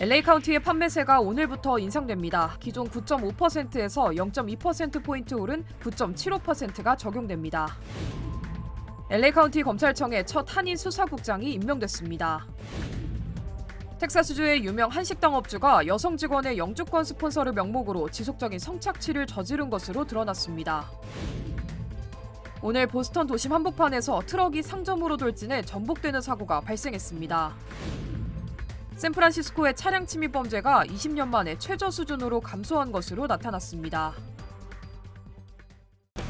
LA 카운티의 판매세가 오늘부터 인상됩니다. 기존 9.5%에서 0.2%포인트 오른 9.75%가 적용됩니다. LA 카운티 검찰청에 첫 한인 수사국장이 임명됐습니다. 텍사스주의 유명 한식당 업주가 여성 직원의 영주권 스폰서를 명목으로 지속적인 성착취를 저지른 것으로 드러났습니다. 오늘 보스턴 도심 한복판에서 트럭이 상점으로 돌진해 전복되는 사고가 발생했습니다. 샌프란시스코의 차량 침입 범죄가 20년 만에 최저 수준으로 감소한 것으로 나타났습니다.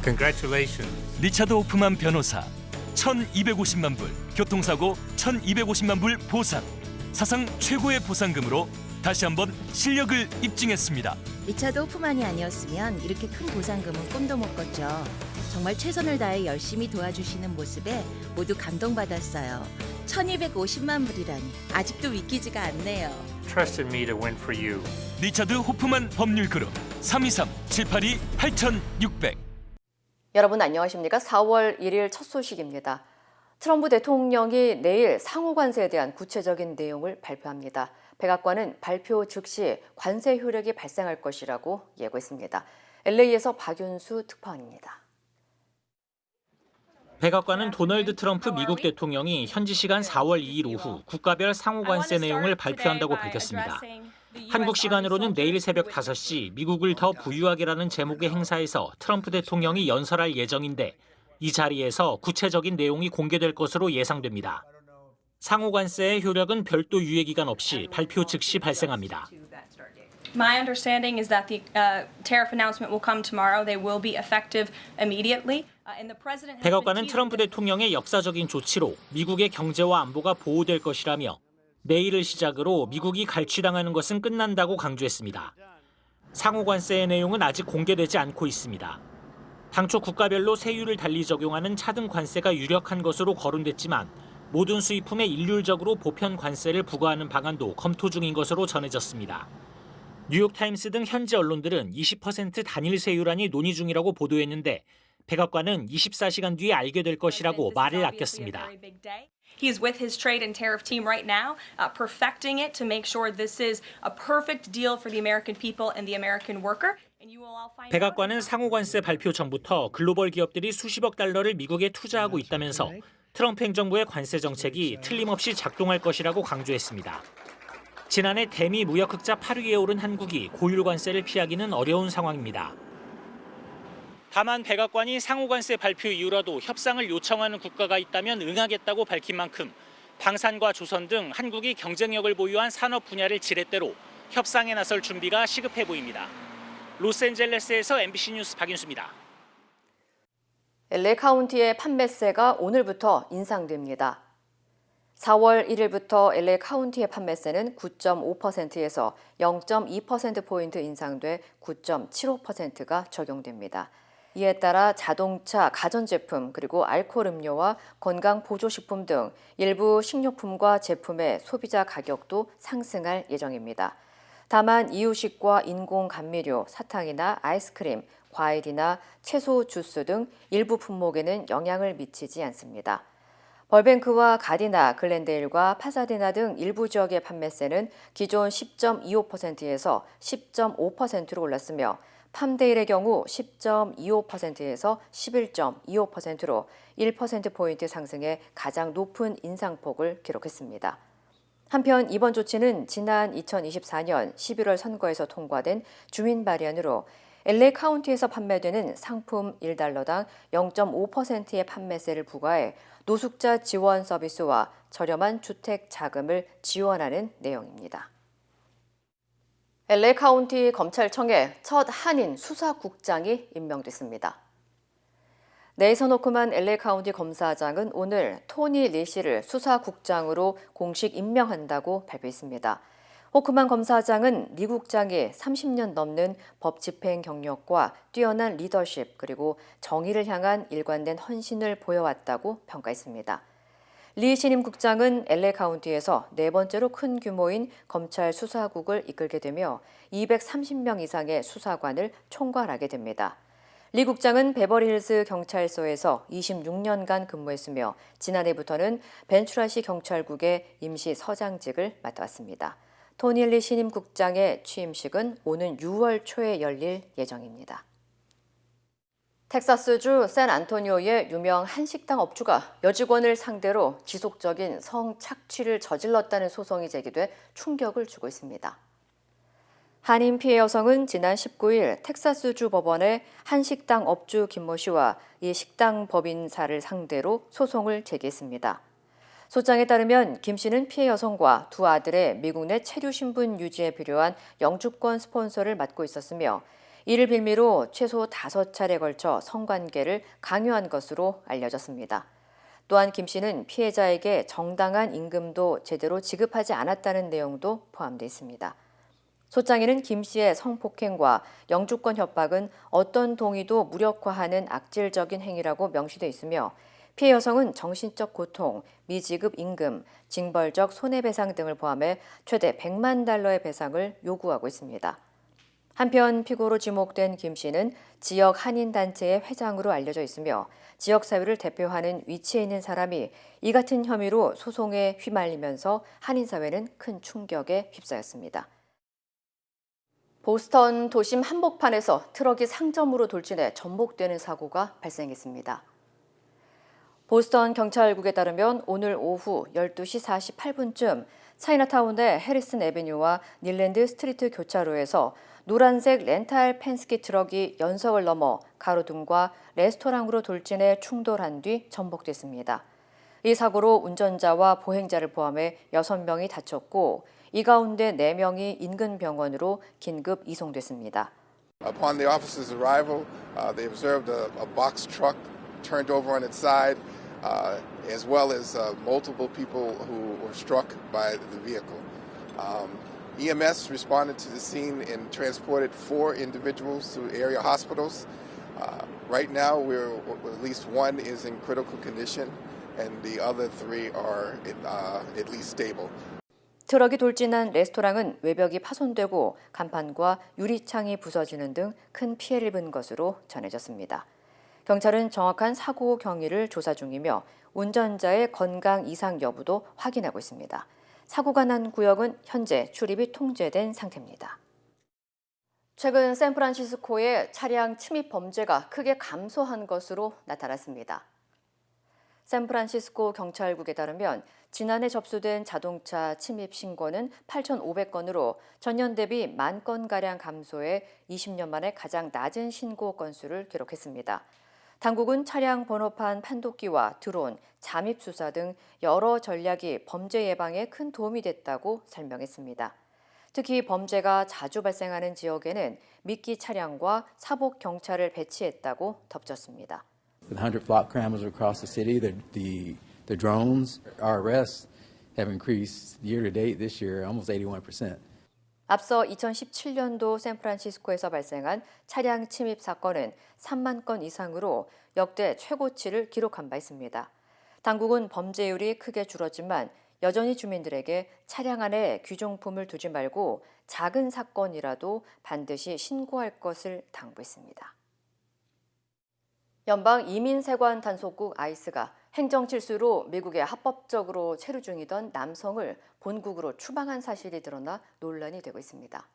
Congratulations. 리차드 호프만 변호사 1,250만 불, 교통사고 1,250만 불 보상. 사상 최고의 보상금으로 다시 한번 실력을 입증했습니다. 리차드 호프만이 아니었으면 이렇게 큰 보상금은 꿈도 못 꿨죠. 정말 최선을 다해 열심히 도와주시는 모습에 모두 감동받았어요. 1,250만 불이라니 아직도 믿기지가 않네요. Trusted me to win for you. 리차드 호프만 법률그룹 323-782-8600. 여러분 안녕하십니까? 4월 1일 첫 소식입니다. 트럼프 대통령이 내일 상호관세에 대한 구체적인 내용을 발표합니다. 백악관은 발표 즉시 관세 효력이 발생할 것이라고 예고했습니다. LA에서 박윤수 특파원입니다. 백악관은 도널드 트럼프 미국 대통령이 현지 시간 4월 2일 오후 국가별 상호관세 내용을 발표한다고 밝혔습니다. 한국 시간으로는 내일 새벽 5시 미국을 더 부유하게라는 제목의 행사에서 트럼프 대통령이 연설할 예정인데 이 자리에서 구체적인 내용이 공개될 것으로 예상됩니다. 상호관세의 효력은 별도 유예기간 없이 발표 즉시 발생합니다. My understanding is that the tariff announcement will come tomorrow. They will be effective immediately. 백악관은 트럼프 대통령의 역사적인 조치로 미국의 경제와 안보가 보호될 것이라며 내일을 시작으로 미국이 갈취당하는 것은 끝난다고 강조했습니다. 상호관세의 내용은 아직 공개되지 않고 있습니다. 당초 국가별로 세율을 달리 적용하는 차등 관세가 유력한 것으로 거론됐지만 모든 수입품에 일률적으로 보편 관세를 부과하는 방안도 검토 중인 것으로 전해졌습니다. 뉴욕타임스 등 현지 언론들은 20% 단일 세율안이 논의 중이라고 보도했는데 백악관은 24시간 뒤에 알게 될 것이라고 말을 아꼈습니다. He is with his trade and tariff team right now, perfecting it to make sure this is a perfect deal for the American people and the American worker. 백악관은 상호관세 발표 전부터 글로벌 기업들이 수십억 달러를 미국에 투자하고 있다면서 트럼프 행정부의 관세 정책이 틀림없이 작동할 것이라고 강조했습니다. 지난해 대미 무역 흑자 8위에 오른 한국이 고율 관세를 피하기는 어려운 상황입니다. 다만 백악관이 상호관세 발표 이후라도 협상을 요청하는 국가가 있다면 응하겠다고 밝힌 만큼 방산과 조선 등 한국이 경쟁력을 보유한 산업 분야를 지렛대로 협상에 나설 준비가 시급해 보입니다. 로스앤젤레스에서 MBC 뉴스 박윤수입니다. LA 카운티의 판매세가 오늘부터 인상됩니다. 4월 1일부터 LA 카운티의 판매세는 9.5%에서 0.2%포인트 인상돼 9.75%가 적용됩니다. 이에 따라 자동차, 가전제품, 그리고 알코올 음료와 건강보조식품 등 일부 식료품과 제품의 소비자 가격도 상승할 예정입니다. 다만 이유식과 인공감미료, 사탕이나 아이스크림, 과일이나 채소 주스 등 일부 품목에는 영향을 미치지 않습니다. 벌뱅크와 가디나, 글렌데일과 파사디나 등 일부 지역의 판매세는 기존 10.25%에서 10.5%로 올랐으며 팜데일의 경우 10.25%에서 11.25%로 1%포인트 상승해 가장 높은 인상폭을 기록했습니다. 한편 이번 조치는 지난 2024년 11월 선거에서 통과된 주민 발의안으로 LA 카운티에서 판매되는 상품 1달러당 0.5%의 판매세를 부과해 노숙자 지원 서비스와 저렴한 주택 자금을 지원하는 내용입니다. LA 카운티 검찰청에 첫 한인 수사국장이 임명됐습니다. 네이선 호크만 LA 카운티 검사장은 오늘 토니 리 씨를 수사국장으로 공식 임명한다고 발표했습니다. 호크만 검사장은 리 국장이 30년 넘는 법 집행 경력과 뛰어난 리더십 그리고 정의를 향한 일관된 헌신을 보여왔다고 평가했습니다. 리 신임 국장은 LA 카운티에서 네 번째로 큰 규모인 검찰 수사국을 이끌게 되며 230명 이상의 수사관을 총괄하게 됩니다. 리 국장은 베버리힐스 경찰서에서 26년간 근무했으며 지난해부터는 벤츄라시 경찰국의 임시 서장직을 맡아왔습니다. 토니 리 신임 국장의 취임식은 오는 6월 초에 열릴 예정입니다. 텍사스주 샌안토니오의 유명 한식당 업주가 여직원을 상대로 지속적인 성착취를 저질렀다는 소송이 제기돼 충격을 주고 있습니다. 한인 피해 여성은 지난 19일 텍사스주 법원에 한식당 업주 김모 씨와 이 식당 법인사를 상대로 소송을 제기했습니다. 소장에 따르면 김 씨는 피해 여성과 두 아들의 미국 내 체류 신분 유지에 필요한 영주권 스폰서를 맡고 있었으며 이를 빌미로 최소 5차례에 걸쳐 성관계를 강요한 것으로 알려졌습니다. 또한 김 씨는 피해자에게 정당한 임금도 제대로 지급하지 않았다는 내용도 포함되어 있습니다. 소장에는 김 씨의 성폭행과 영주권 협박은 어떤 동의도 무력화하는 악질적인 행위라고 명시돼 있으며 피해 여성은 정신적 고통, 미지급 임금, 징벌적 손해배상 등을 포함해 최대 100만 달러의 배상을 요구하고 있습니다. 한편 피고로 지목된 김 씨는 지역 한인단체의 회장으로 알려져 있으며 지역사회를 대표하는 위치에 있는 사람이 이 같은 혐의로 소송에 휘말리면서 한인사회는 큰 충격에 휩싸였습니다. 보스턴 도심 한복판에서 트럭이 상점으로 돌진해 전복되는 사고가 발생했습니다. 보스턴 경찰국에 따르면 오늘 오후 12시 48분쯤 차이나타운의 해리슨 애비뉴와 닐랜드 스트리트 교차로에서 노란색 렌탈 펜스키 트럭이 연석을 넘어 가로등과 레스토랑으로 돌진해 충돌한 뒤 전복됐습니다. 이 사고로 운전자와 보행자를 포함해 6명이 다쳤고 이 가운데 4명이 인근 병원으로 긴급 이송됐습니다. Upon the officers' arrival, they observed a box truck turned over on its side, as well as multiple people who were struck by the vehicle. EMS responded to the scene and transported 4 individuals to area hospitals. Right now, at least one is in critical condition, and the other 3 are at least stable. 트럭이 돌진한 레스토랑은 외벽이 파손되고 간판과 유리창이 부서지는 등 큰 피해를 입은 것으로 전해졌습니다. 경찰은 정확한 사고 경위를 조사 중이며 운전자의 건강 이상 여부도 확인하고 있습니다. 사고가 난 구역은 현재 출입이 통제된 상태입니다. 최근 샌프란시스코의 차량 침입 범죄가 크게 감소한 것으로 나타났습니다. 샌프란시스코 경찰국에 따르면 지난해 접수된 자동차 침입 신고는 8,500건으로 전년 대비 10,000건가량 감소해 20년 만에 가장 낮은 신고 건수를 기록했습니다. 당국은 차량 번호판 판독기와 드론, 잠입 수사 등 여러 전략이 범죄 예방에 큰 도움이 됐다고 설명했습니다. 특히 범죄가 자주 발생하는 지역에는 미끼 차량과 사복 경찰을 배치했다고 덧붙였습니다. With 100 flock cameras across the city, the drones, our arrests have increased year to date this year almost 81%. 앞서 2017년도 샌프란시스코에서 발생한 차량 침입 사건은 3만 건 이상으로 역대 최고치를 기록한 바 있습니다. 당국은 범죄율이 크게 줄었지만 여전히 주민들에게 차량 안에 귀중품을 두지 말고 작은 사건이라도 반드시 신고할 것을 당부했습니다. 연방 이민세관 단속국 아이스가 행정실수로 미국에 합법적으로 체류 중이던 남성을 본국으로 추방한 사실이 드러나 논란이 되고 있습니다.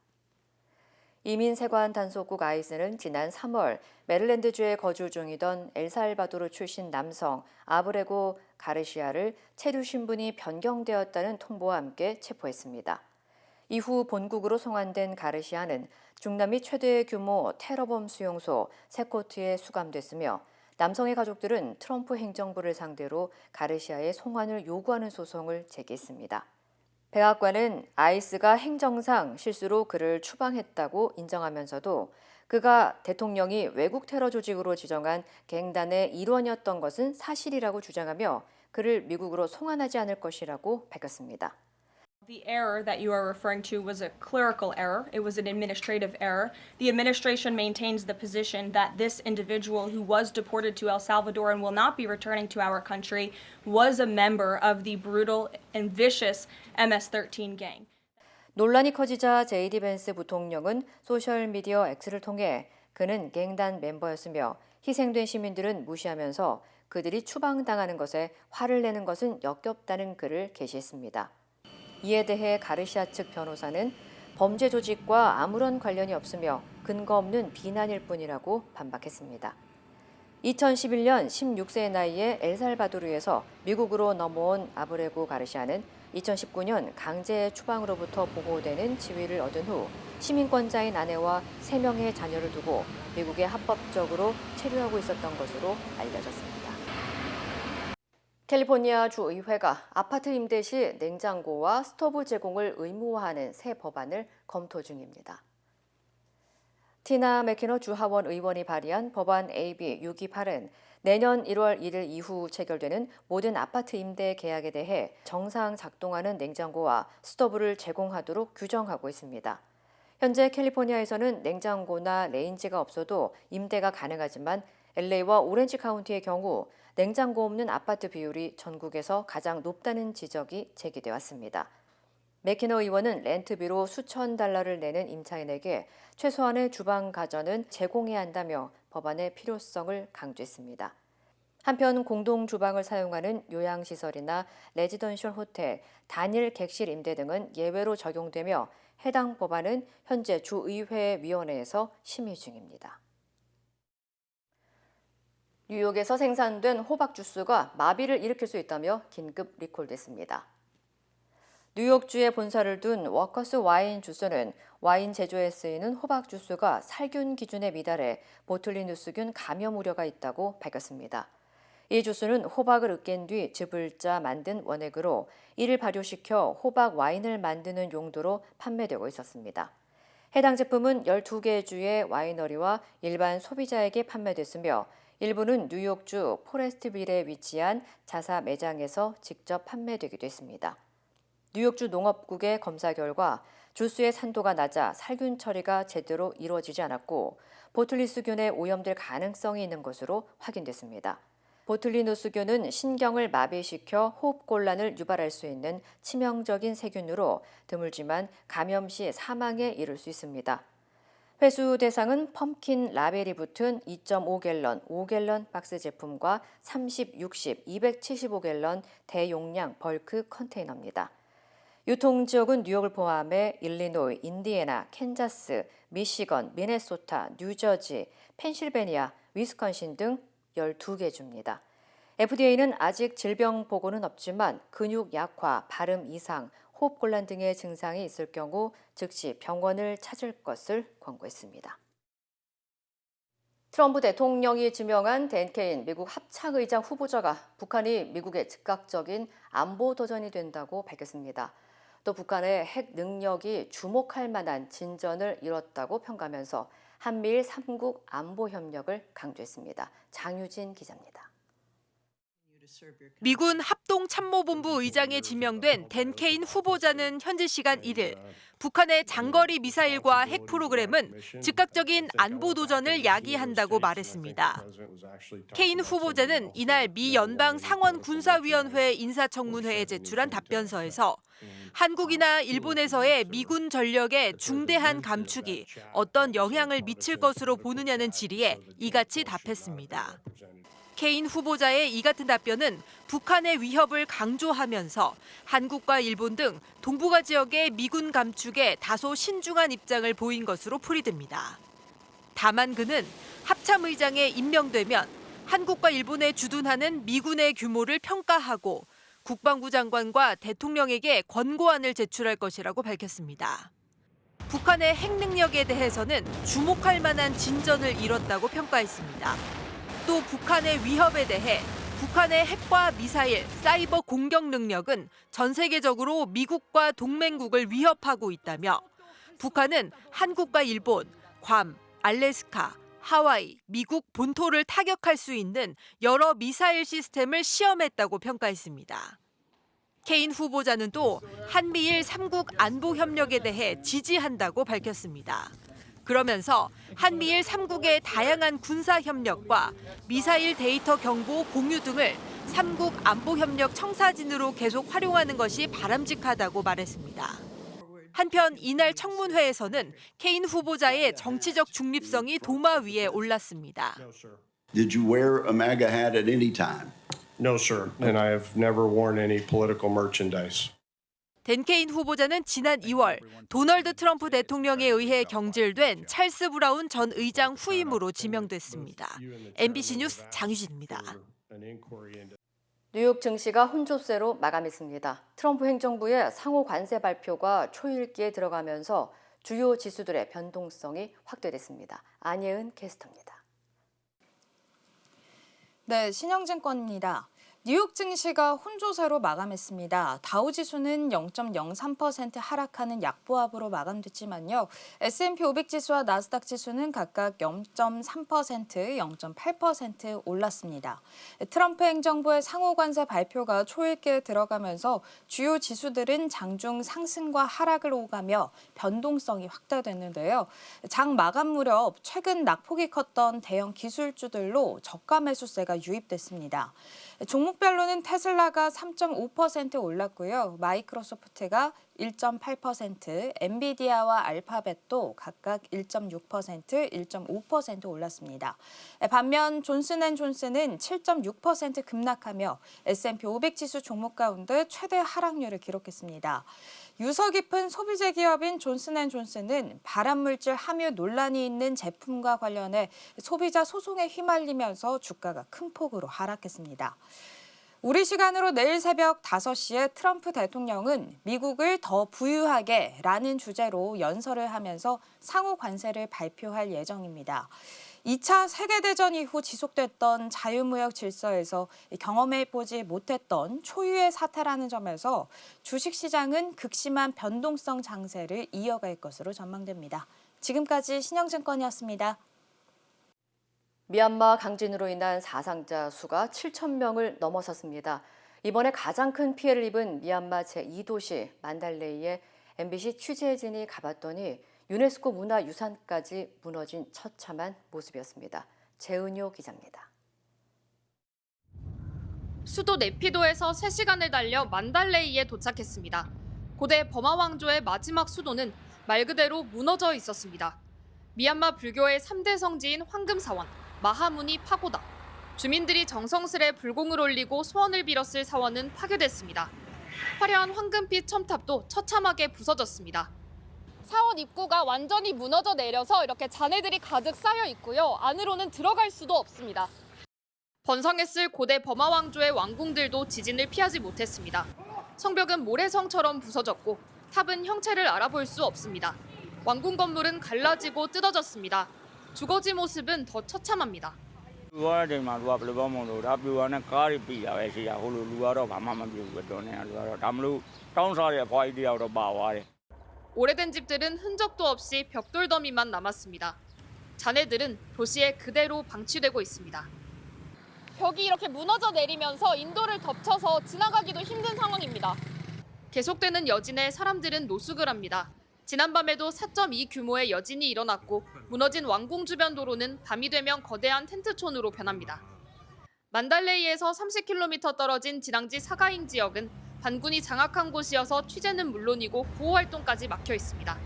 이민세관 단속국 아이스는 지난 3월 메릴랜드주에 거주 중이던 엘살바도르 출신 남성 아브레고 가르시아를 체류 신분이 변경되었다는 통보와 함께 체포했습니다. 이후 본국으로 송환된 가르시아는 중남미 최대 규모 테러범 수용소 세코트에 수감됐으며 남성의 가족들은 트럼프 행정부를 상대로 가르시아의 송환을 요구하는 소송을 제기했습니다. 백악관은 아이스가 행정상 실수로 그를 추방했다고 인정하면서도 그가 대통령이 외국 테러 조직으로 지정한 갱단의 일원이었던 것은 사실이라고 주장하며 그를 미국으로 송환하지 않을 것이라고 밝혔습니다. The error that you are referring to was a clerical error. It was an administrative error. The administration maintains the position that this individual who was deported to El Salvador and will not be returning to our country was a member of the brutal and vicious MS-13 gang. 논란이 커지자 제이디 벤스 부통령은 소셜미디어 X를 통해 그는 갱단 멤버였으며 희생된 시민들은 무시하면서 그들이 추방당하는 것에 화를 내는 것은 역겹다는 글을 게시했습니다. 이에 대해 가르시아 측 변호사는 범죄 조직과 아무런 관련이 없으며 근거 없는 비난일 뿐이라고 반박했습니다. 2011년 16세의 나이에 엘살바도르에서 미국으로 넘어온 아브레고 가르시아는 2019년 강제 추방으로부터 보호되는 지위를 얻은 후 시민권자인 아내와 3명의 자녀를 두고 미국에 합법적으로 체류하고 있었던 것으로 알려졌습니다. 캘리포니아 주의회가 아파트 임대 시 냉장고와 스토브 제공을 의무화하는 새 법안을 검토 중입니다. 티나 맥키너 주하원 의원이 발의한 법안 AB 628은 내년 1월 1일 이후 체결되는 모든 아파트 임대 계약에 대해 정상 작동하는 냉장고와 스토브를 제공하도록 규정하고 있습니다. 현재 캘리포니아에서는 냉장고나 레인지가 없어도 임대가 가능하지만 LA와 오렌지 카운티의 경우 냉장고 없는 아파트 비율이 전국에서 가장 높다는 지적이 제기돼 왔습니다. 맥키너 의원은 렌트비로 수천 달러를 내는 임차인에게 최소한의 주방 가전은 제공해야 한다며 법안의 필요성을 강조했습니다. 한편 공동 주방을 사용하는 요양시설이나 레지던셜 호텔, 단일 객실 임대 등은 예외로 적용되며 해당 법안은 현재 주의회 위원회에서 심의 중입니다. 뉴욕에서 생산된 호박 주스가 마비를 일으킬 수 있다며 긴급 리콜됐습니다. 뉴욕주에 본사를 둔 워커스 와인 주스는 와인 제조에 쓰이는 호박 주스가 살균 기준에 미달해 보툴린 누스균 감염 우려가 있다고 밝혔습니다. 이 주스는 호박을 으깬 뒤 즙을 짜 만든 원액으로 이를 발효시켜 호박 와인을 만드는 용도로 판매되고 있었습니다. 해당 제품은 12개 주의 와이너리와 일반 소비자에게 판매됐으며 일부는 뉴욕주 포레스트빌에 위치한 자사 매장에서 직접 판매되기도 했습니다. 뉴욕주 농업국의 검사 결과 주스의 산도가 낮아 살균 처리가 제대로 이루어지지 않았고 보툴리누스균에 오염될 가능성이 있는 것으로 확인됐습니다. 보툴리누스균은 신경을 마비시켜 호흡곤란을 유발할 수 있는 치명적인 세균으로 드물지만 감염 시 사망에 이를 수 있습니다. 회수 대상은 펌킨 라벨이 붙은 2.5갤런, 5갤런 박스 제품과 30, 60, 275갤런 대용량 벌크 컨테이너입니다. 유통지역은 뉴욕을 포함해 일리노이, 인디애나, 캔자스, 미시건, 미네소타, 뉴저지, 펜실베니아, 위스콘신 등 12개 주입니다. FDA는 아직 질병 보고는 없지만 근육 약화, 발음 이상, 호흡곤란 등의 증상이 있을 경우 즉시 병원을 찾을 것을 권고했습니다. 트럼프 대통령이 지명한 댄 케인 미국 합창의장 후보자가 북한이 미국의 즉각적인 안보 도전이 된다고 밝혔습니다. 또 북한의 핵 능력이 주목할 만한 진전을 이뤘다고 평가하면서 한미일 3국 안보 협력을 강조했습니다. 장유진 기자입니다. 미군 합동참모본부 의장에 지명된 댄 케인 후보자는 현지 시간 1일 북한의 장거리 미사일과 핵 프로그램은 즉각적인 안보 도전을 야기한다고 말했습니다. 케인 후보자는 이날 미 연방 상원 군사위원회 인사청문회에 제출한 답변서에서 한국이나 일본에서의 미군 전력의 중대한 감축이 어떤 영향을 미칠 것으로 보느냐는 질의에 이같이 답했습니다. 케인 후보자의 이 같은 답변은 북한의 위협을 강조하면서 한국과 일본 등 동북아 지역의 미군 감축에 다소 신중한 입장을 보인 것으로 풀이됩니다. 다만 그는 합참의장에 임명되면 한국과 일본에 주둔하는 미군의 규모를 평가하고 국방부 장관과 대통령에게 권고안을 제출할 것이라고 밝혔습니다. 북한의 핵 능력에 대해서는 주목할 만한 진전을 이뤘다고 평가했습니다. 또 북한의 위협에 대해 북한의 핵과 미사일, 사이버 공격 능력은 전 세계적으로 미국과 동맹국을 위협하고 있다며 북한은 한국과 일본, 괌, 알래스카, 하와이, 미국 본토를 타격할 수 있는 여러 미사일 시스템을 시험했다고 평가했습니다. 케인 후보자는 또 한미일 3국 안보 협력에 대해 지지한다고 밝혔습니다. 그러면서 한미일 3국의 다양한 군사 협력과 미사일 데이터 경보 공유 등을 3국 안보 협력 청사진으로 계속 활용하는 것이 바람직하다고 말했습니다. 한편 이날 청문회에서는 케인 후보자의 정치적 중립성이 도마 위에 올랐습니다. Did you wear a MAGA hat at any time? No, sir, and I have never worn any political merchandise. 댄 케인 후보자는 지난 2월 도널드 트럼프 대통령에 의해 경질된 찰스 브라운 전 의장 후임으로 지명됐습니다. MBC 뉴스 장유진입니다. 뉴욕 증시가 혼조세로 마감했습니다. 트럼프 행정부의 상호 관세 발표가 초읽기에 들어가면서 주요 지수들의 변동성이 확대됐습니다. 안예은 캐스터입니다. 네, 신영증권입니다. 뉴욕 증시가 혼조세로 마감했습니다. 다우지수는 0.03% 하락하는 약보합으로 마감됐지만요. S&P 500 지수와 나스닥 지수는 각각 0.3%, 0.8% 올랐습니다. 트럼프 행정부의 상호관세 발표가 초읽기에 들어가면서 주요 지수들은 장중 상승과 하락을 오가며 변동성이 확대됐는데요. 장 마감 무렵 최근 낙폭이 컸던 대형 기술주들로 저가 매수세가 유입됐습니다. 종목별로는 테슬라가 3.5% 올랐고요. 마이크로소프트가 1.8%, 엔비디아와 알파벳도 각각 1.6%, 1.5% 올랐습니다. 반면 존슨앤존슨은 7.6% 급락하며 S&P 500 지수 종목 가운데 최대 하락률을 기록했습니다. 유서 깊은 소비재 기업인 존슨앤존슨은 발암물질 함유 논란이 있는 제품과 관련해 소비자 소송에 휘말리면서 주가가 큰 폭으로 하락했습니다. 우리 시간으로 내일 새벽 5시에 트럼프 대통령은 미국을 더 부유하게 라는 주제로 연설을 하면서 상호 관세를 발표할 예정입니다. 2차 세계대전 이후 지속됐던 자유무역 질서에서 경험해보지 못했던 초유의 사태라는 점에서 주식시장은 극심한 변동성 장세를 이어갈 것으로 전망됩니다. 지금까지 신영증권이었습니다. 미얀마 강진으로 인한 사상자 수가 7,000명을 넘어섰습니다. 이번에 가장 큰 피해를 입은 미얀마 제2도시 만달레이에 MBC 취재진이 가봤더니 유네스코 문화유산까지 무너진 처참한 모습이었습니다. 재은효 기자입니다. 수도 네피도에서 3시간을 달려 만달레이에 도착했습니다. 고대 버마 왕조의 마지막 수도는 말 그대로 무너져 있었습니다. 미얀마 불교의 3대 성지인 황금사원, 마하무니 파고다. 주민들이 정성스레 불공을 올리고 소원을 빌었을 사원은 파괴됐습니다. 화려한 황금빛 첨탑도 처참하게 부서졌습니다. 사원 입구가 완전히 무너져 내려서 이렇게 잔해들이 가득 쌓여 있고요. 안으로는 들어갈 수도 없습니다. 번성했을 고대 버마 왕조의 왕궁들도 지진을 피하지 못했습니다. 성벽은 모래성처럼 부서졌고 탑은 형체를 알아볼 수 없습니다. 왕궁 건물은 갈라지고 뜯어졌습니다. 주거지 모습은 더 처참합니다. 오래된 집들은 흔적도 없이 벽돌 더미만 남았습니다. 잔해들은 도시에 그대로 방치되고 있습니다. 벽이 이렇게 무너져 내리면서 인도를 덮쳐서 지나가기도 힘든 상황입니다. 계속되는 여진에 사람들은 노숙을 합니다. 지난밤에도 4.2 규모의 여진이 일어났고 무너진 왕궁 주변 도로는 밤이 되면 거대한 텐트촌으로 변합니다. 만달레이에서 30km 떨어진 진앙지 사가잉 지역은 반군이 장악한 곳이어서 취재는 물론이고 구호활동까지 막혀 있습니다.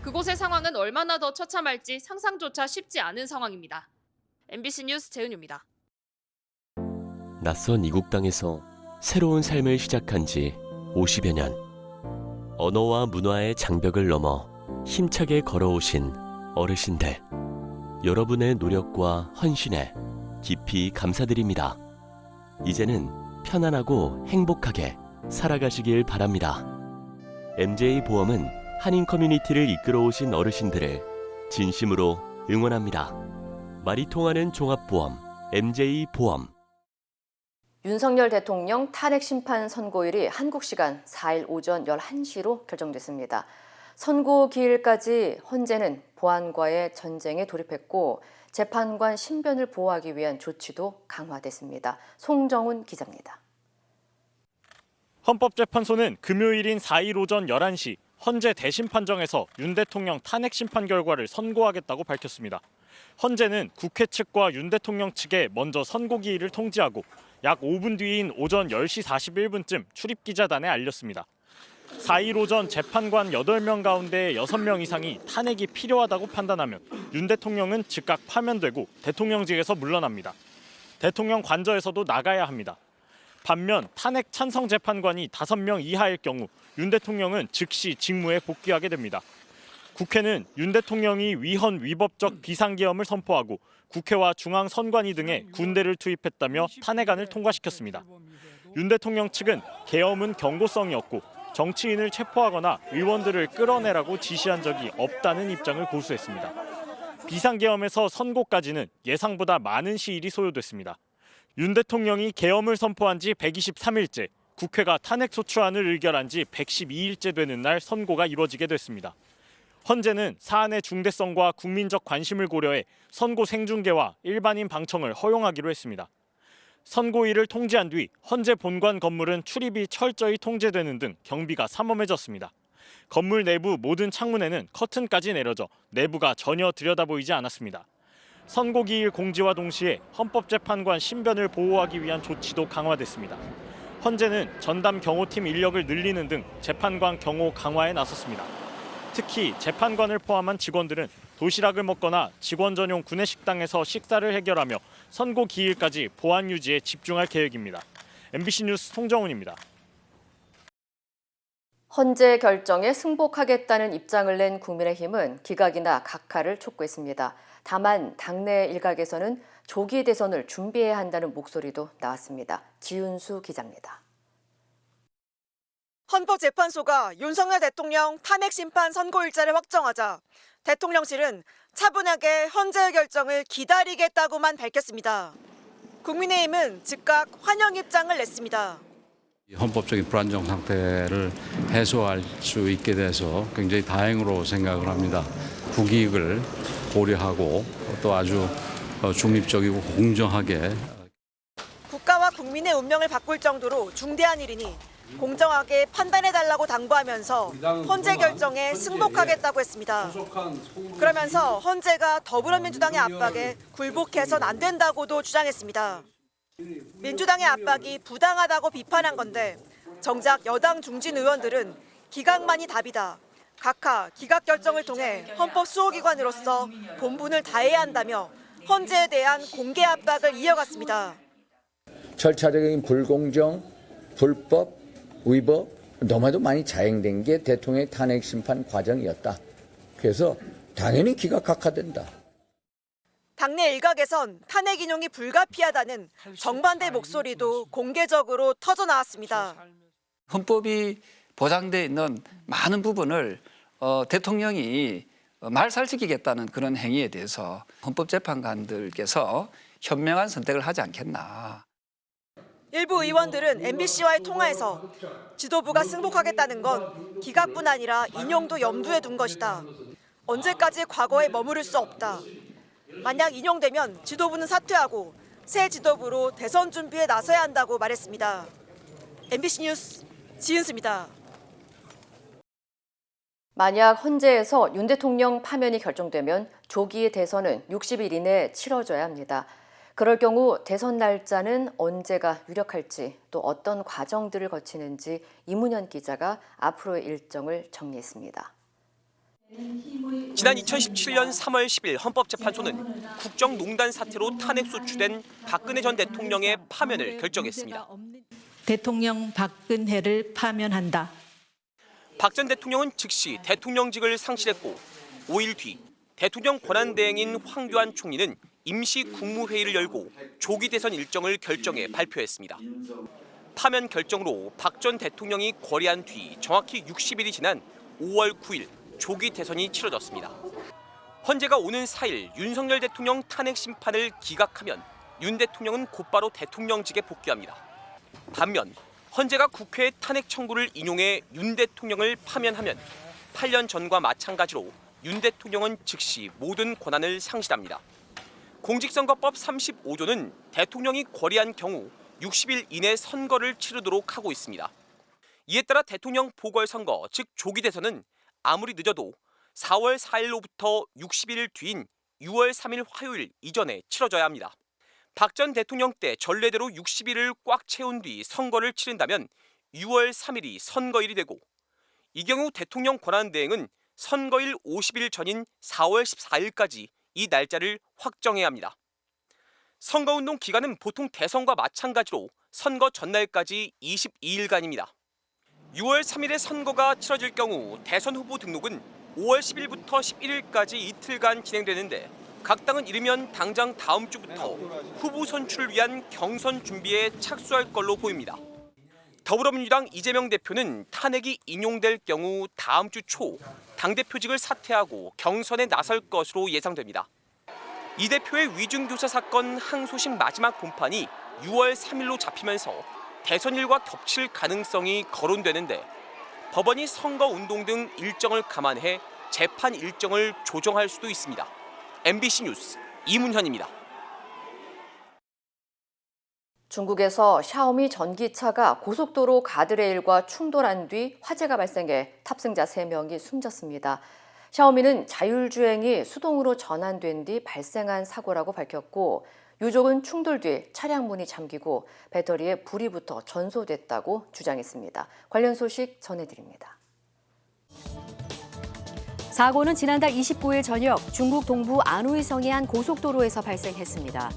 그곳의 상황은 얼마나 더 처참할지 상상조차 쉽지 않은 상황입니다. MBC 뉴스 재은유입니다. 낯선 이국 땅에서 새로운 삶을 시작한 지 50여 년. 언어와 문화의 장벽을 넘어 힘차게 걸어오신 어르신들. 여러분의 노력과 헌신에 깊이 감사드립니다. 이제는 편안하고 행복하게 살아가시길 바랍니다. MJ보험은 한인 커뮤니티를 이끌어오신 어르신들을 진심으로 응원합니다. 말이 통하는 종합보험 MJ보험. 윤석열 대통령 탄핵 심판 선고일이 한국 시간 4일 오전 11시로 결정됐습니다. 선고 기일까지 헌재는 보안과의 전쟁에 돌입했고 재판관 신변을 보호하기 위한 조치도 강화됐습니다. 송정훈 기자입니다. 헌법재판소는 금요일인 4일 오전 11시 헌재 대심판정에서 윤 대통령 탄핵 심판 결과를 선고하겠다고 밝혔습니다. 헌재는 국회 측과 윤 대통령 측에 먼저 선고 기일을 통지하고 약 5분 뒤인 오전 10시 41분쯤 출입기자단에 알렸습니다. 4일 오전 재판관 8명 가운데 6명 이상이 탄핵이 필요하다고 판단하면 윤 대통령은 즉각 파면되고 대통령직에서 물러납니다. 대통령 관저에서도 나가야 합니다. 반면 탄핵 찬성 재판관이 5명 이하일 경우 윤 대통령은 즉시 직무에 복귀하게 됩니다. 국회는 윤 대통령이 위헌 위법적 비상계엄을 선포하고 국회와 중앙선관위 등에 군대를 투입했다며 탄핵안을 통과시켰습니다. 윤 대통령 측은 계엄은 경고성이었고 정치인을 체포하거나 의원들을 끌어내라고 지시한 적이 없다는 입장을 고수했습니다. 비상계엄에서 선고까지는 예상보다 많은 시일이 소요됐습니다. 윤 대통령이 계엄을 선포한 지 123일째, 국회가 탄핵소추안을 의결한 지 112일째 되는 날 선고가 이루어지게 됐습니다. 헌재는 사안의 중대성과 국민적 관심을 고려해 선고 생중계와 일반인 방청을 허용하기로 했습니다. 선고일을 통지한 뒤 헌재 본관 건물은 출입이 철저히 통제되는 등 경비가 삼엄해졌습니다. 건물 내부 모든 창문에는 커튼까지 내려져 내부가 전혀 들여다보이지 않았습니다. 선고기일 공지와 동시에 헌법재판관 신변을 보호하기 위한 조치도 강화됐습니다. 헌재는 전담 경호팀 인력을 늘리는 등 재판관 경호 강화에 나섰습니다. 특히 재판관을 포함한 직원들은 도시락을 먹거나 직원 전용 구내식당에서 식사를 해결하며 선고 기일까지 보안 유지에 집중할 계획입니다. MBC 뉴스 송정훈입니다. 헌재 결정에 승복하겠다는 입장을 낸 국민의힘은 기각이나 각하를 촉구했습니다. 다만 당내 일각에서는 조기 대선을 준비해야 한다는 목소리도 나왔습니다. 지윤수 기자입니다. 헌법재판소가 윤석열 대통령 탄핵심판 선고일자를 확정하자 대통령실은 차분하게 헌재의 결정을 기다리겠다고만 밝혔습니다. 국민의힘은 즉각 환영 입장을 냈습니다. 헌법적인 불안정 상태를 해소할 수 있게 돼서 굉장히 다행으로 생각을 합니다. 국익을 고려하고 또 아주 중립적이고 공정하게 국가와 국민의 운명을 바꿀 정도로 중대한 일이니 공정하게 판단해달라고 당부하면서 헌재 결정에 승복하겠다고 했습니다. 그러면서 헌재가 더불어민주당의 압박에 굴복해선 안 된다고도 주장했습니다. 민주당의 압박이 부당하다고 비판한 건데 정작 여당 중진 의원들은 기각만이 답이다. 각하 기각 결정을 통해 헌법 수호기관으로서 본분을 다해야 한다며 헌재에 대한 공개 압박을 이어갔습니다. 절차적인 불공정, 불법, 위법 너무나도 많이 자행된 게 대통령의 탄핵 심판 과정이었다. 그래서 당연히 기각 각하된다. 당내 일각에선 탄핵 인용이 불가피하다는 정반대 목소리도 공개적으로 터져나왔습니다. 헌법이 보장돼 있는 많은 부분을 대통령이 말살시키겠다는 그런 행위에 대해서 헌법재판관들께서 현명한 선택을 하지 않겠나. 일부 의원들은 MBC와의 통화에서 지도부가 승복하겠다는 건 기각뿐 아니라 인용도 염두에 둔 것이다. 언제까지 과거에 머무를 수 없다. 만약 인용되면 지도부는 사퇴하고 새 지도부로 대선 준비에 나서야 한다고 말했습니다. MBC 뉴스 지은수입니다. 만약 헌재에서 윤 대통령 파면이 결정되면 조기 대선은 60일 이내에 치러져야 합니다. 그럴 경우 대선 날짜는 언제가 유력할지 또 어떤 과정들을 거치는지 이문현 기자가 앞으로의 일정을 정리했습니다. 지난 2017년 3월 10일 헌법재판소는 국정농단 사태로 탄핵 소추된 박근혜 전 대통령의 파면을 결정했습니다. 대통령 박근혜를 파면한다. 박 전 대통령은 즉시 대통령직을 상실했고 5일 뒤 대통령 권한대행인 황교안 총리는 임시 국무회의를 열고 조기 대선 일정을 결정해 발표했습니다. 파면 결정으로 박 전 대통령이 거리한 뒤 정확히 60일이 지난 5월 9일 조기 대선이 치러졌습니다. 헌재가 오는 4일 윤석열 대통령 탄핵 심판을 기각하면 윤 대통령은 곧바로 대통령직에 복귀합니다. 반면 헌재가 국회의 탄핵 청구를 인용해 윤 대통령을 파면하면 8년 전과 마찬가지로 윤 대통령은 즉시 모든 권한을 상실합니다. 공직선거법 35조는 대통령이 거리한 경우 60일 이내 선거를 치르도록 하고 있습니다. 이에 따라 대통령 보궐선거, 즉 조기 대선은 아무리 늦어도 4월 4일로부터 60일 뒤인 6월 3일 화요일 이전에 치러져야 합니다. 박 전 대통령 때 전례대로 60일을 꽉 채운 뒤 선거를 치른다면 6월 3일이 선거일이 되고 이 경우 대통령 권한대행은 선거일 50일 전인 4월 14일까지 이 날짜를 확정해야 합니다. 선거운동 기간은 보통 대선과 마찬가지로 선거 전날까지 22일간입니다. 6월 3일에 선거가 치러질 경우 대선 후보 등록은 5월 10일부터 11일까지 이틀간 진행되는데 각 당은 이르면 당장 다음 주부터 후보 선출을 위한 경선 준비에 착수할 걸로 보입니다. 더불어민주당 이재명 대표는 탄핵이 인용될 경우 다음 주 초 당대표직을 사퇴하고 경선에 나설 것으로 예상됩니다. 이 대표의 위중교사 사건 항소심 마지막 공판이 6월 3일로 잡히면서 대선일과 겹칠 가능성이 거론되는데 법원이 선거운동 등 일정을 감안해 재판 일정을 조정할 수도 있습니다. MBC 뉴스 이문현입니다. 중국에서 샤오미 전기차가 고속도로 가드레일과 충돌한 뒤 화재가 발생해 탑승자 3명이 숨졌습니다. 샤오미는 자율주행이 수동으로 전환된 뒤 발생한 사고라고 밝혔고 유족은 충돌 뒤 차량 문이 잠기고 배터리에 불이 붙어 전소됐다고 주장했습니다. 관련 소식 전해드립니다. 사고는 지난달 29일 저녁 중국 동부 안후이성의 한 고속도로에서 발생했습니다.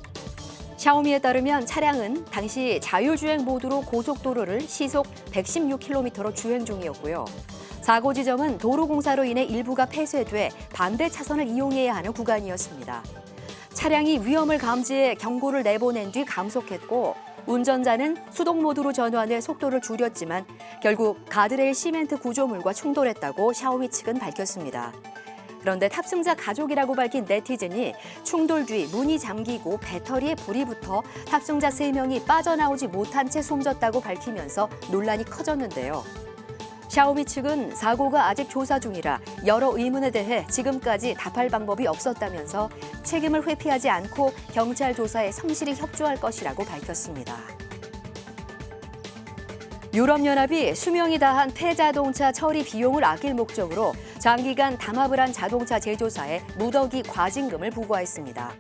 샤오미에 따르면 차량은 당시 자율주행 모드로 고속도로를 시속 116km로 주행 중이었고요. 사고 지점은 도로공사로 인해 일부가 폐쇄돼 반대 차선을 이용해야 하는 구간이었습니다. 차량이 위험을 감지해 경고를 내보낸 뒤 감속했고 운전자는 수동 모드로 전환해 속도를 줄였지만 결국 가드레일 시멘트 구조물과 충돌했다고 샤오미 측은 밝혔습니다. 그런데 탑승자 가족이라고 밝힌 네티즌이 충돌 뒤 문이 잠기고 배터리에 불이 붙어 탑승자 3명이 빠져나오지 못한 채 숨졌다고 밝히면서 논란이 커졌는데요. 샤오미 측은 사고가 아직 조사 중이라 여러 의문에 대해 지금까지 답할 방법이 없었다면서 책임을 회피하지 않고 경찰 조사에 성실히 협조할 것이라고 밝혔습니다. 유럽연합이 수명이 다한 폐자동차 처리 비용을 아낄 목적으로 장기간 담합을 한 자동차 제조사에 무더기 과징금을 부과했습니다.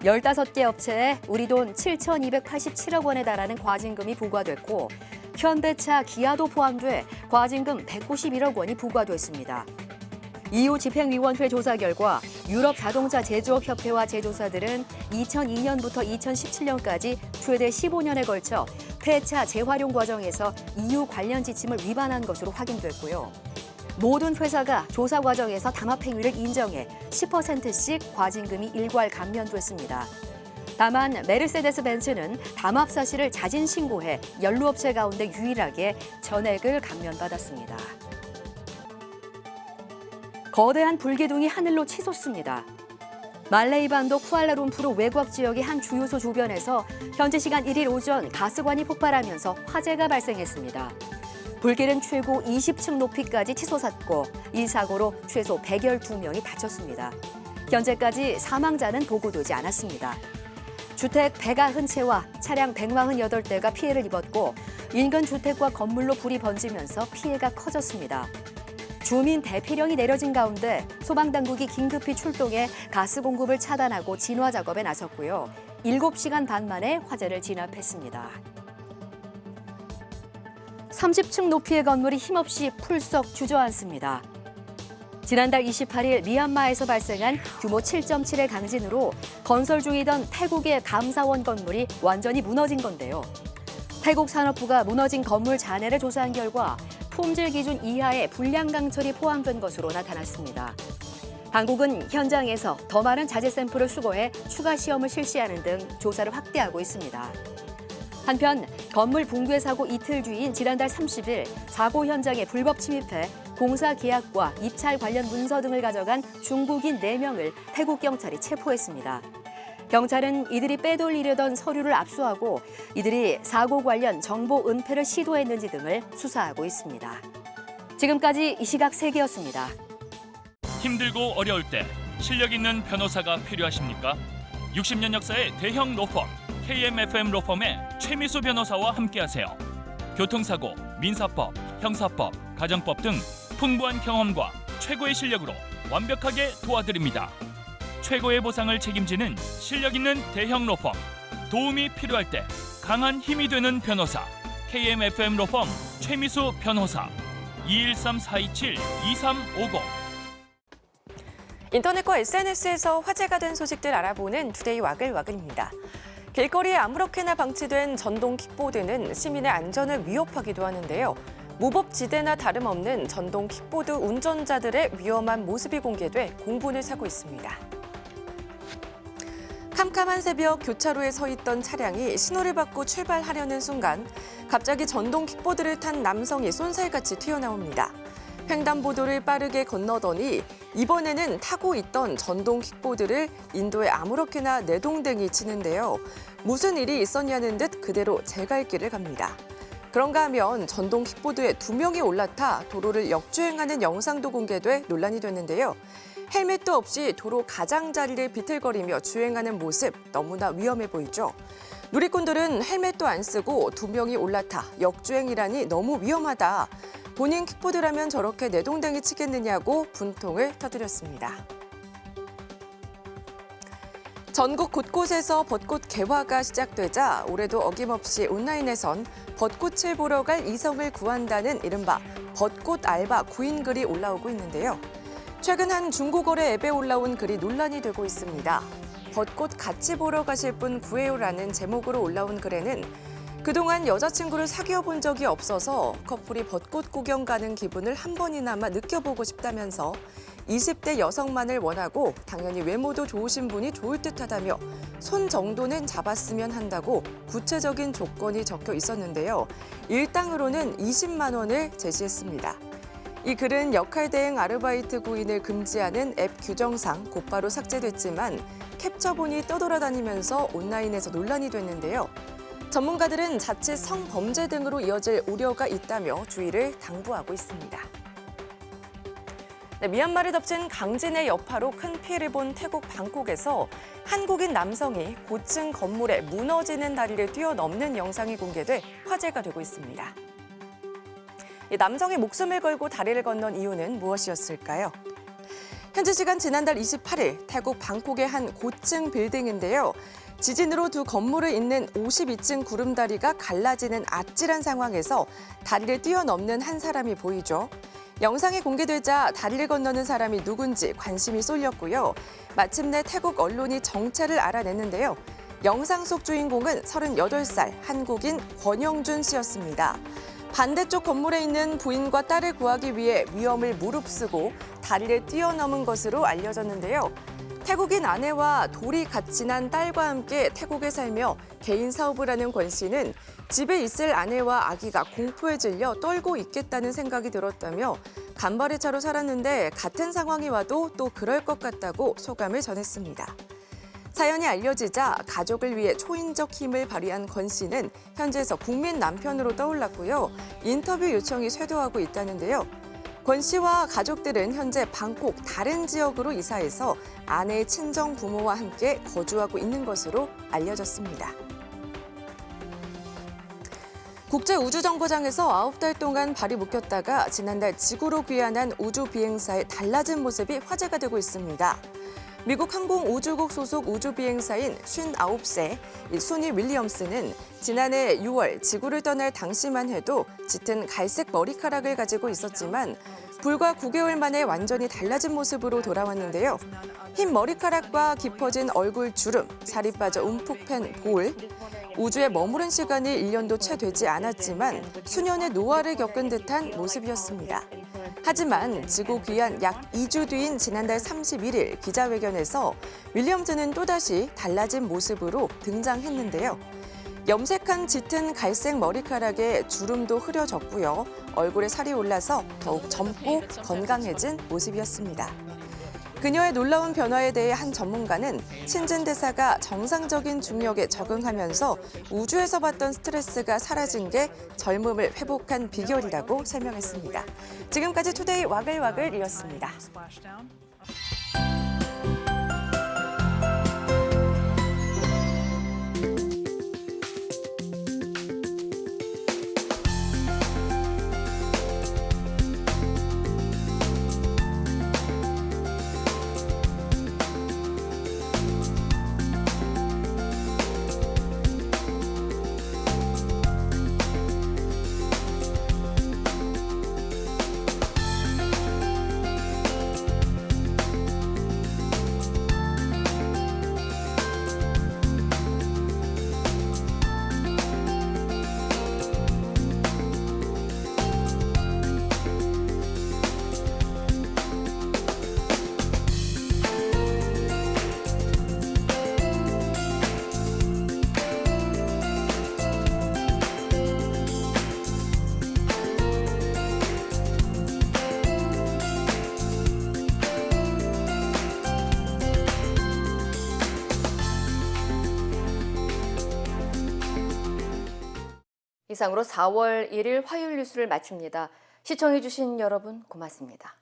15개 업체에 우리 돈 7,287억 원에 달하는 과징금이 부과됐고 현대차, 기아도 포함돼 과징금 191억 원이 부과됐습니다. EU 집행위원회 조사 결과 유럽 자동차 제조업협회와 제조사들은 2002년부터 2017년까지 최대 15년에 걸쳐 폐차 재활용 과정에서 EU 관련 지침을 위반한 것으로 확인됐고요. 모든 회사가 조사 과정에서 담합 행위를 인정해 10%씩 과징금이 일괄 감면됐습니다. 다만 메르세데스 벤츠는 담합 사실을 자진 신고해 연루업체 가운데 유일하게 전액을 감면받았습니다. 거대한 불기둥이 하늘로 치솟습니다. 말레이 반도 쿠알라룸푸르 외곽 지역의 한 주유소 주변에서 현지 시간 1일 오전 가스관이 폭발하면서 화재가 발생했습니다. 불길은 최고 20층 높이까지 치솟았고 이 사고로 최소 112명이 다쳤습니다. 현재까지 사망자는 보고되지 않았습니다. 주택 190채와 차량 148대가 피해를 입었고 인근 주택과 건물로 불이 번지면서 피해가 커졌습니다. 주민 대피령이 내려진 가운데 소방당국이 긴급히 출동해 가스 공급을 차단하고 진화 작업에 나섰고요. 7시간 반 만에 화재를 진압했습니다. 30층 높이의 건물이 힘없이 풀썩 주저앉습니다. 지난달 28일 미얀마에서 발생한 규모 7.7의 강진으로 건설 중이던 태국의 감사원 건물이 완전히 무너진 건데요. 태국 산업부가 무너진 건물 잔해를 조사한 결과 품질 기준 이하의 불량 강철이 포함된 것으로 나타났습니다. 당국은 현장에서 더 많은 자재 샘플을 수거해 추가 시험을 실시하는 등 조사를 확대하고 있습니다. 한편 건물 붕괴 사고 이틀 뒤인 지난달 30일 사고 현장에 불법 침입해 공사 계약과 입찰 관련 문서 등을 가져간 중국인 4명을 태국 경찰이 체포했습니다. 경찰은 이들이 빼돌리려던 서류를 압수하고 이들이 사고 관련 정보 은폐를 시도했는지 등을 수사하고 있습니다. 지금까지 이 시각 세계였습니다. 힘들고 어려울 때 실력 있는 변호사가 필요하십니까? 60년 역사의 대형 로펌 KMFM 로펌의 최미수 변호사와 함께하세요. 교통사고, 민사법, 형사법, 가정법 등 풍부한 경험과 최고의 실력으로 완벽하게 도와드립니다. 최고의 보상을 책임지는 실력 있는 대형 로펌, 도움이 필요할 때 강한 힘이 되는 변호사 KMFM 로펌 최미수 변호사 213-427-2350. 인터넷과 SNS에서 화제가 된 소식들 알아보는 투데이 와글와글입니다. 길거리에 아무렇게나 방치된 전동 킥보드는 시민의 안전을 위협하기도 하는데요. 무법지대나 다름없는 전동 킥보드 운전자들의 위험한 모습이 공개돼 공분을 사고 있습니다. 캄캄한 새벽 교차로에 서 있던 차량이 신호를 받고 출발하려는 순간 갑자기 전동 킥보드를 탄 남성이 쏜살같이 튀어나옵니다. 횡단보도를 빠르게 건너더니 이번에는 타고 있던 전동 킥보드를 인도에 아무렇게나 내동댕이 치는데요. 무슨 일이 있었냐는 듯 그대로 제 갈 길을 갑니다. 그런가 하면 전동 킥보드에 2명이 올라타 도로를 역주행하는 영상도 공개돼 논란이 됐는데요. 헬멧도 없이 도로 가장자리를 비틀거리며 주행하는 모습 너무나 위험해 보이죠. 누리꾼들은 헬멧도 안 쓰고 2명이 올라타 역주행이라니 너무 위험하다. 본인 킥보드라면 저렇게 내동댕이 치겠느냐고 분통을 터뜨렸습니다. 전국 곳곳에서 벚꽃 개화가 시작되자 올해도 어김없이 온라인에선 벚꽃을 보러 갈 이성을 구한다는 이른바 벚꽃 알바 구인 글이 올라오고 있는데요. 최근 한 중고거래 앱에 올라온 글이 논란이 되고 있습니다. 벚꽃 같이 보러 가실 분 구해요라는 제목으로 올라온 글에는 그동안 여자친구를 사귀어 본 적이 없어서 커플이 벚꽃 구경 가는 기분을 한 번이나마 느껴보고 싶다면서 20대 여성만을 원하고 당연히 외모도 좋으신 분이 좋을 듯하다며 손 정도는 잡았으면 한다고 구체적인 조건이 적혀 있었는데요. 일당으로는 20만 원을 제시했습니다. 이 글은 역할대행 아르바이트 구인을 금지하는 앱 규정상 곧바로 삭제됐지만 캡처본이 떠돌아다니면서 온라인에서 논란이 됐는데요. 전문가들은 자칫 성범죄 등으로 이어질 우려가 있다며 주의를 당부하고 있습니다. 미얀마를 덮친 강진의 여파로 큰 피해를 본 태국 방콕에서 한국인 남성이 고층 건물에 무너지는 다리를 뛰어넘는 영상이 공개돼 화제가 되고 있습니다. 남성이 목숨을 걸고 다리를 건넌 이유는 무엇이었을까요? 현지 시간 지난달 28일 태국 방콕의 한 고층 빌딩인데요. 지진으로 두 건물을 잇는 52층 구름다리가 갈라지는 아찔한 상황에서 다리를 뛰어넘는 한 사람이 보이죠. 영상이 공개되자 다리를 건너는 사람이 누군지 관심이 쏠렸고요. 마침내 태국 언론이 정체를 알아냈는데요. 영상 속 주인공은 38살 한국인 권영준 씨였습니다. 반대쪽 건물에 있는 부인과 딸을 구하기 위해 위험을 무릅쓰고 다리를 뛰어넘은 것으로 알려졌는데요. 태국인 아내와 돌이 같이 난 딸과 함께 태국에 살며 개인 사업을 하는 권 씨는 집에 있을 아내와 아기가 공포에 질려 떨고 있겠다는 생각이 들었다며 간발의 차로 살았는데 같은 상황이 와도 또 그럴 것 같다고 소감을 전했습니다. 사연이 알려지자 가족을 위해 초인적 힘을 발휘한 권 씨는 현지에서 국민 남편으로 떠올랐고요. 인터뷰 요청이 쇄도하고 있다는데요. 권 씨와 가족들은 현재 방콕 다른 지역으로 이사해서 아내의 친정 부모와 함께 거주하고 있는 것으로 알려졌습니다. 국제우주정거장에서 9달 동안 발이 묶였다가 지난달 지구로 귀환한 우주 비행사의 달라진 모습이 화제가 되고 있습니다. 미국 항공우주국 소속 우주비행사인 59세 순이 윌리엄스는 지난해 6월 지구를 떠날 당시만 해도 짙은 갈색 머리카락을 가지고 있었지만 불과 9개월 만에 완전히 달라진 모습으로 돌아왔는데요. 흰 머리카락과 깊어진 얼굴 주름, 살이 빠져 움푹 팬 볼, 우주에 머무른 시간이 1년도 채 되지 않았지만 수년의 노화를 겪은 듯한 모습이었습니다. 하지만 지구 귀환 약 2주 뒤인 지난달 31일 기자회견에서 윌리엄스는 또다시 달라진 모습으로 등장했는데요. 염색한 짙은 갈색 머리카락에 주름도 흐려졌고요. 얼굴에 살이 올라서 더욱 젊고 건강해진 모습이었습니다. 그녀의 놀라운 변화에 대해 한 전문가는 신진대사가 정상적인 중력에 적응하면서 우주에서 받던 스트레스가 사라진 게 젊음을 회복한 비결이라고 설명했습니다. 지금까지 투데이 와글와글이었습니다. 이상으로 4월 1일 화요일 뉴스를 마칩니다. 시청해주신 여러분 고맙습니다.